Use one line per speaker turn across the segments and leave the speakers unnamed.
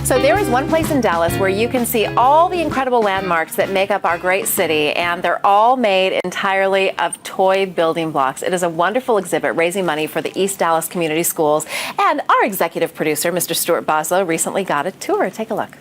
So there is one place in Dallas where you can see all the incredible landmarks that make up our great city, and they're all made entirely of toy building blocks. It is a wonderful exhibit raising money for the East Dallas Community Schools, and our executive producer, Mr. Stuart Boslow, recently got a tour. Take a look.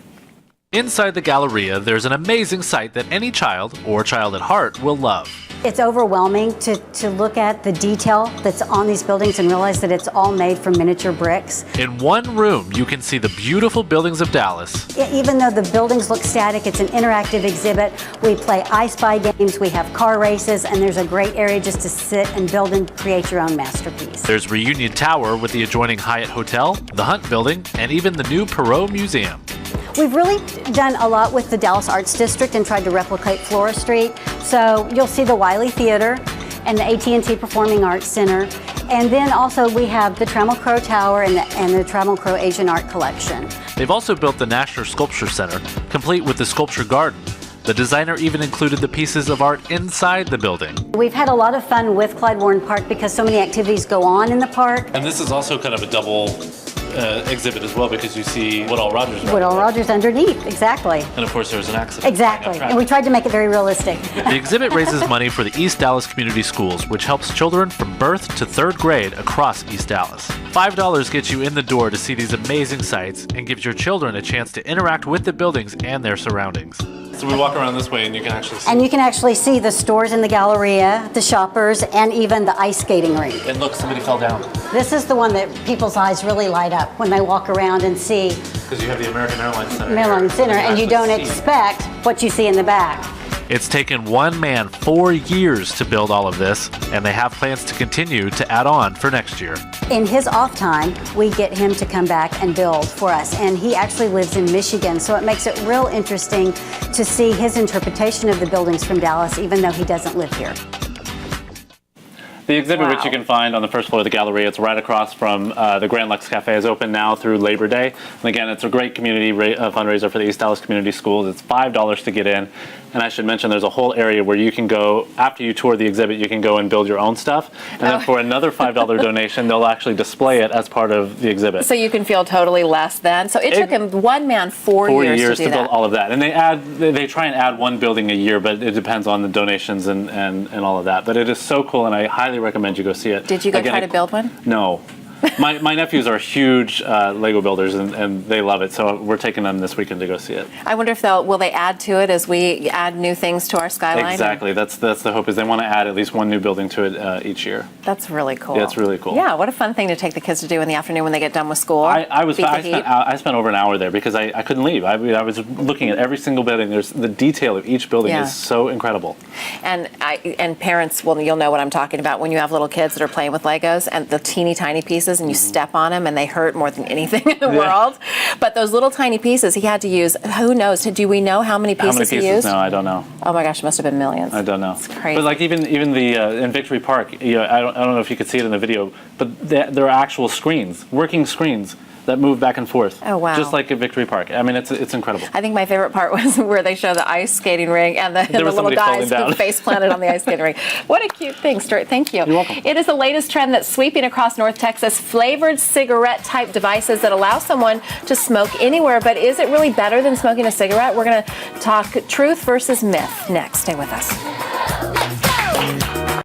Inside the Galleria, there's an amazing sight that any child, or child at heart, will love.
It's overwhelming to look at the detail that's on these buildings and realize that it's all made from miniature bricks.
In one room, you can see the beautiful buildings of Dallas.
Even though the buildings look static, it's an interactive exhibit. We play I Spy games, we have car races, and there's a great area just to sit and build and create your own masterpiece.
There's Reunion Tower with the adjoining Hyatt Hotel, the Hunt Building, and even the new Perot Museum.
We've really done a lot with the Dallas Arts District and tried to replicate Flora Street. So you'll see the Wiley Theater and the AT&T Performing Arts Center. And then also we have the Trammell Crow Tower and the Trammell Crow Asian Art Collection.
They've also built the National Sculpture Center, complete with the Sculpture Garden. The designer even included the pieces of art inside the building.
We've had a lot of fun with Clyde Warren Park because so many activities go on in the park.
And this is also kind of a double exhibit as well, because you see Woodall Rogers.
Woodall Rogers underneath, exactly.
And of course there's an accident.
Exactly, and we tried to make it very realistic.
The exhibit raises money for the East Dallas Community Schools, which helps children from birth to 3rd grade across East Dallas. $5 gets you in the door to see these amazing sights and gives your children a chance to interact with the buildings and their surroundings. So we walk around this way and you can actually see.
And you can actually see the stores in the Galleria, the shoppers, and even the ice skating rink.
And look, somebody fell down.
This is the one that people's eyes really light up when they walk around and see.
Because you have the American Airlines Center.
Airlines Center, and you don't expect what you see in the back.
It's taken one man 4 years to build all of this, and they have plans to continue to add on for next year.
In his off time, we get him to come back and build for us, and he actually lives in Michigan, so it makes it real interesting to see his interpretation of the buildings from Dallas, even though he doesn't live here.
The exhibit, which you can find on the first floor of the Galleria, it's right across from the Grand Lux Cafe, is open now through Labor Day. And again, it's a great community fundraiser for the East Dallas Community Schools. It's $5 to get in. And I should mention there's a whole area where you can go, after you tour the exhibit, you can go and build your own stuff. And then for another $5 donation, they'll actually display it as part of the exhibit.
So you can feel totally less than. So it took him one man 4 years to
build all of that. And they try and add one building a year, but it depends on the donations and all of that. But it is so cool, and I highly recommend you go see it.
Did you go try to build one?
No. My nephews are huge Lego builders, and they love it, so we're taking them this weekend to go see it.
I wonder if will they add to it as we add new things to our skyline?
Exactly. That's the hope, is they want to add at least one new building to it each year.
That's really cool.
Yeah, it's really cool.
Yeah, what a fun thing to take the kids to do in the afternoon when they get done with school.
I spent over an hour there because I couldn't leave. I was looking at every single building. The detail of each building is so incredible.
And parents, you'll know what I'm talking about when you have little kids that are playing with Legos and the teeny tiny pieces, and you step on them and they hurt more than anything in the world. But those little tiny pieces he had to use, who knows? Do we know how many pieces he used?
No, I don't know.
Oh my gosh, it must have been millions.
I don't know.
It's crazy.
But like even the in Victory Park, I don't know if you could see it in the video, but there are actual screens, working screens, that move back and forth. Oh, wow. Just like at Victory Park. I mean, it's incredible.
I think my favorite part was where they show the ice skating rink and the little guys who face planted on the ice skating rink. What a cute thing, Stuart. Thank you.
You're welcome.
It is the latest trend that's sweeping across North Texas, flavored cigarette-type devices that allow someone to smoke anywhere. But is it really better than smoking a cigarette? We're going to talk truth versus myth next. Stay with us.